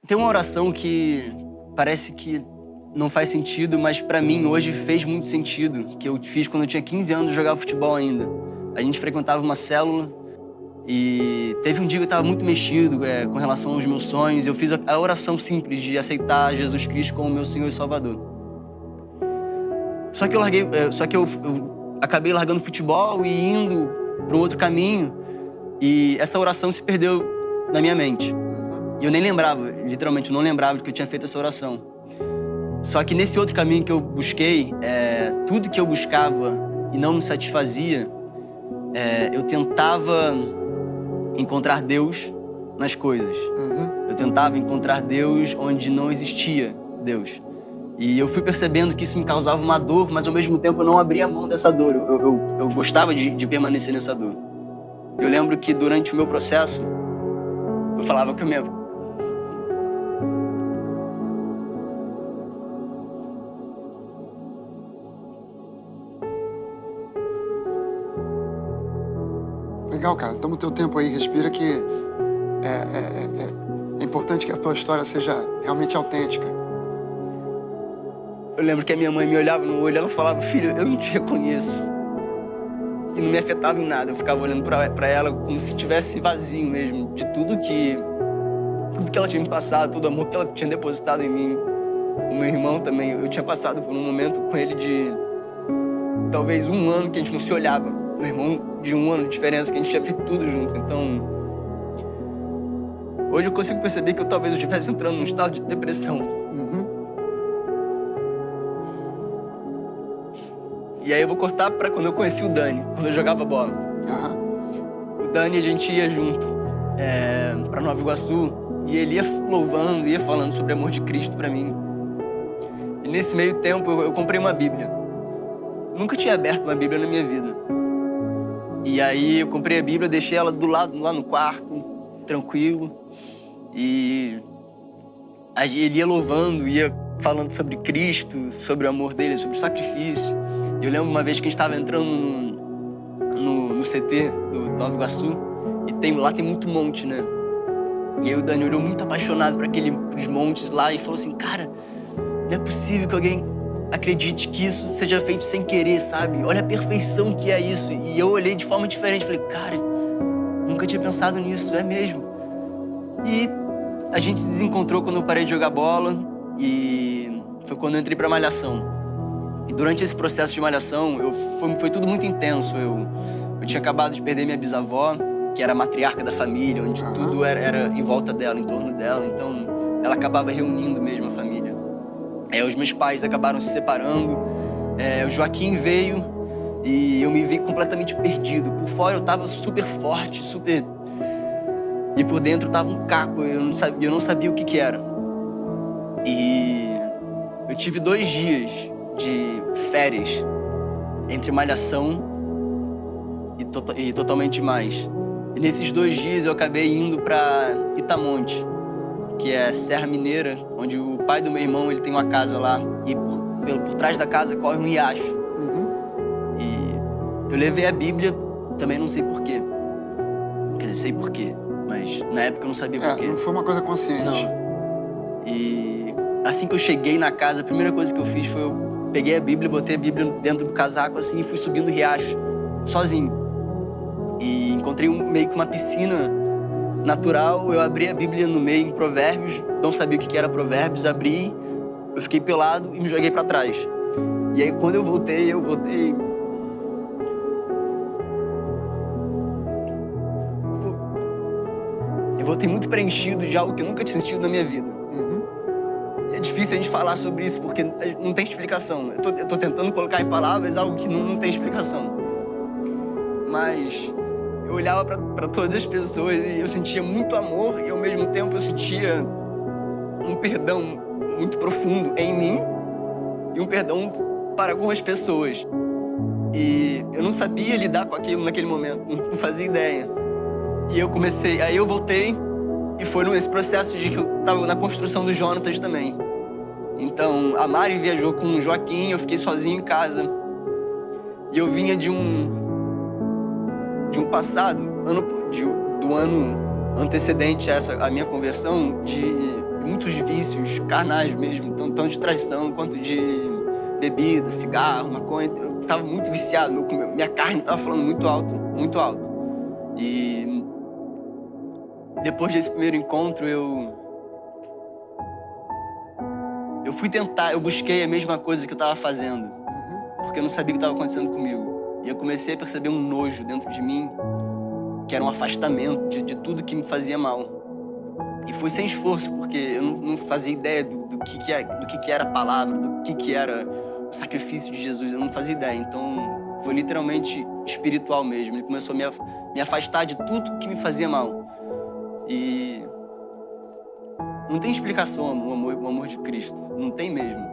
Tem uma oração que parece que não faz sentido, mas pra mim hoje fez muito sentido, que eu fiz quando eu tinha 15 anos e jogava futebol ainda. A gente frequentava uma célula e teve um dia que eu tava muito mexido com relação aos meus sonhos. Eu fiz a oração simples de aceitar Jesus Cristo como meu Senhor e Salvador. Só que eu acabei largando o futebol e indo para um outro caminho, e essa oração se perdeu na minha mente. E eu nem lembrava, literalmente, eu não lembrava de que eu tinha feito essa oração. Só que nesse outro caminho que eu busquei, tudo que eu buscava e não me satisfazia, eu tentava encontrar Deus nas coisas. Eu tentava encontrar Deus onde não existia Deus. E eu fui percebendo que isso me causava uma dor, mas ao mesmo tempo eu não abria mão dessa dor. Eu gostava de permanecer nessa dor. Eu lembro que durante o meu processo, eu falava que eu mesmo. Legal, cara. Toma o teu tempo aí, respira que é importante que a tua história seja realmente autêntica. Eu lembro que a minha mãe me olhava no olho e ela falava, filho, eu não te reconheço. E não me afetava em nada. Eu ficava olhando pra ela como se estivesse vazio mesmo, de tudo que ela tinha me passado, todo o amor que ela tinha depositado em mim. O meu irmão também, eu tinha passado por um momento com ele de talvez 1 ano que a gente não se olhava. Meu irmão de 1 ano de diferença, que a gente tinha feito tudo junto. Então, hoje eu consigo perceber que talvez eu estivesse entrando num estado de depressão. E aí eu vou cortar pra quando eu conheci o Dani, quando eu jogava bola. O Dani, a gente ia junto pra Nova Iguaçu, e ele ia louvando, ia falando sobre o amor de Cristo pra mim. E nesse meio tempo eu comprei uma Bíblia. Nunca tinha aberto uma Bíblia na minha vida. E aí eu comprei a Bíblia, deixei ela do lado, lá no quarto, tranquilo. E ele ia louvando, ia falando sobre Cristo, sobre o amor dele, sobre o sacrifício. Eu lembro uma vez que a gente estava entrando no CT do Nova Iguaçu, e lá tem muito monte, né? E aí o Dani olhou muito apaixonado para os montes lá e falou assim, cara, não é possível que alguém acredite que isso seja feito sem querer, sabe? Olha a perfeição que é isso. E eu olhei de forma diferente, falei, cara, nunca tinha pensado nisso, é mesmo. E a gente se desencontrou quando eu parei de jogar bola, e foi quando eu entrei pra Malhação. E durante esse processo de Malhação, foi tudo muito intenso. Eu tinha acabado de perder minha bisavó, que era a matriarca da família, onde tudo era em volta dela, em torno dela. Então, ela acabava reunindo mesmo a família. Os meus pais acabaram se separando, o Joaquim veio e eu me vi completamente perdido. Por fora eu tava super forte, super... E por dentro tava um caco, eu não sabia o que era. E eu tive 2 dias de férias entre Malhação e Totalmente Mais. E nesses 2 dias eu acabei indo pra Itamonte, que é Serra Mineira, onde o pai do meu irmão ele tem uma casa lá, e por trás da casa corre um riacho. E eu levei a Bíblia, também não sei porquê. Quer dizer, sei porquê, mas na época eu não sabia porquê. Não foi uma coisa consciente. Não. E assim que eu cheguei na casa, a primeira coisa que eu fiz foi eu peguei a Bíblia, botei a Bíblia dentro do casaco assim e fui subindo o riacho, sozinho. E encontrei meio que uma piscina natural, eu abri a Bíblia no meio em Provérbios, não sabia o que era Provérbios, abri, eu fiquei pelado e me joguei pra trás. E aí quando eu voltei muito preenchido de algo que eu nunca tinha sentido na minha vida. É difícil a gente falar sobre isso porque não tem explicação. Eu tô tentando colocar em palavras algo que não tem explicação. Mas eu olhava pra todas as pessoas e eu sentia muito amor e ao mesmo tempo eu sentia um perdão muito profundo em mim e um perdão para algumas pessoas. E eu não sabia lidar com aquilo naquele momento, não fazia ideia. E aí eu voltei e foi nesse processo de que eu tava na construção do Jonatas também. Então, a Mari viajou com o Joaquim, eu fiquei sozinho em casa. E eu vinha de um passado, do ano antecedente a minha conversão, de muito tantos vícios carnais mesmo, tanto de traição quanto de bebida, cigarro, maconha. Eu tava muito viciado, minha carne tava falando muito alto, muito alto. E depois desse primeiro encontro, eu fui tentar, eu busquei a mesma coisa que eu tava fazendo, porque eu não sabia o que estava acontecendo comigo. E eu comecei a perceber um nojo dentro de mim, que era um afastamento de tudo que me fazia mal. E foi sem esforço, porque eu não fazia ideia do que era a palavra, do que era o sacrifício de Jesus. Eu não fazia ideia. Então, foi literalmente espiritual mesmo. Ele começou a me afastar de tudo que me fazia mal. E não tem explicação o amor de Cristo. Não tem mesmo.